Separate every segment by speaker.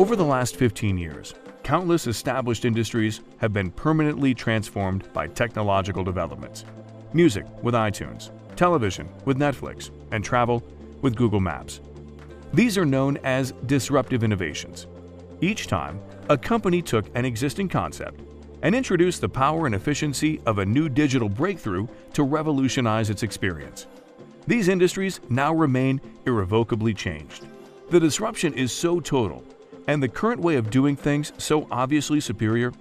Speaker 1: Over the last 15 years, countless established industries have been permanently transformed by technological developments. Music with iTunes, television with Netflix, and travel with Google Maps. These are known as disruptive innovations. Each time, a company took an existing concept and introduced the power and efficiency of a new digital breakthrough to revolutionize its experience. These industries now remain irrevocably changed. The disruption is so total, and the current way of doing things so obviously superior,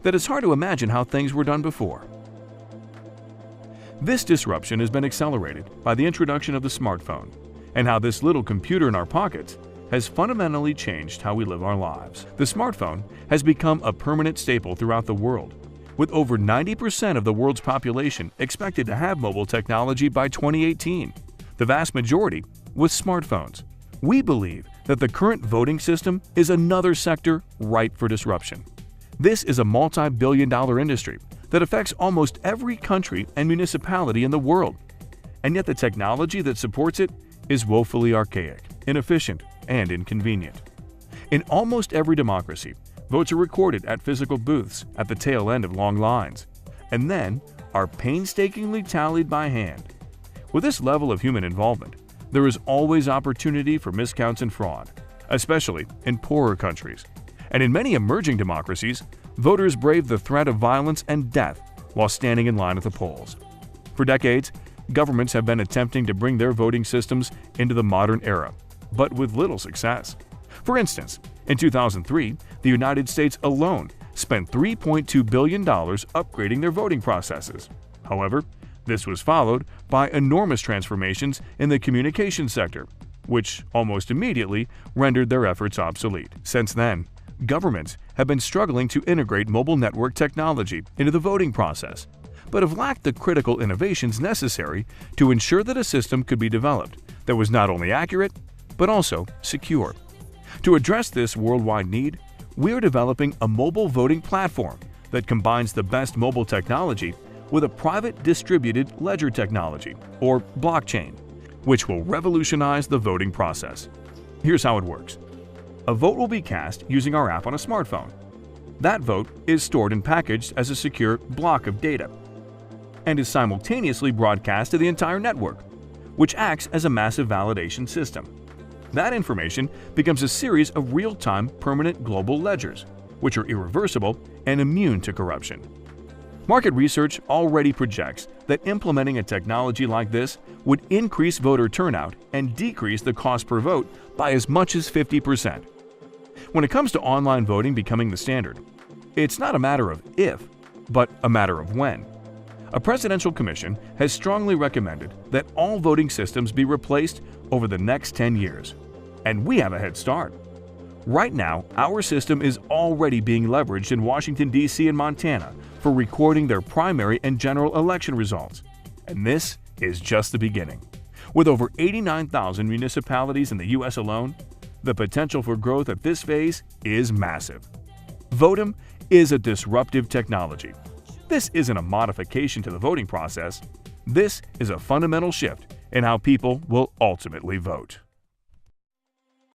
Speaker 1: that it's hard to imagine how things were done before. This disruption has been accelerated by the introduction of the smartphone, and how this little computer in our pockets has fundamentally changed how we live our lives. The smartphone has become a permanent staple throughout the world, with over 90% of the world's population expected to have mobile technology by 2018, the vast majority with smartphones. We believe that the current voting system is another sector ripe for disruption. This is a multi-billion-dollar industry that affects almost every country and municipality in the world, and yet the technology that supports it is woefully archaic, inefficient, and inconvenient. In almost every democracy, votes are recorded at physical booths at the tail end of long lines, and then are painstakingly tallied by hand. With this level of human involvement, there is always opportunity for miscounts and fraud, especially in poorer countries. And in many emerging democracies, voters brave the threat of violence and death while standing in line at the polls. For decades, governments have been attempting to bring their voting systems into the modern era, but with little success. For instance, in 2003, the United States alone spent $3.2 billion upgrading their voting processes. However, this was followed by enormous transformations in the communications sector, which almost immediately rendered their efforts obsolete. Since then, governments have been struggling to integrate mobile network technology into the voting process, but have lacked the critical innovations necessary to ensure that a system could be developed that was not only accurate, but also secure. To address this worldwide need, we are developing a mobile voting platform that combines the best mobile technology with a private distributed ledger technology, or blockchain, which will revolutionize the voting process. Here's how it works. A vote will be cast using our app on a smartphone. That vote is stored and packaged as a secure block of data, and is simultaneously broadcast to the entire network, which acts as a massive validation system. That information becomes a series of real-time permanent global ledgers, which are irreversible and immune to corruption. Market research already projects that implementing a technology like this would increase voter turnout and decrease the cost per vote by as much as 50%. When it comes to online voting becoming the standard, it's not a matter of if, but a matter of when. A presidential commission has strongly recommended that all voting systems be replaced over the next 10 years, and we have a head start. Right now, our system is already being leveraged in Washington, D.C. and Montana for recording their primary and general election results. And this is just the beginning. With over 89,000 municipalities in the U.S. alone, the potential for growth at this phase is massive. Votem is a disruptive technology. This isn't a modification to the voting process. This is a fundamental shift in how people will ultimately vote.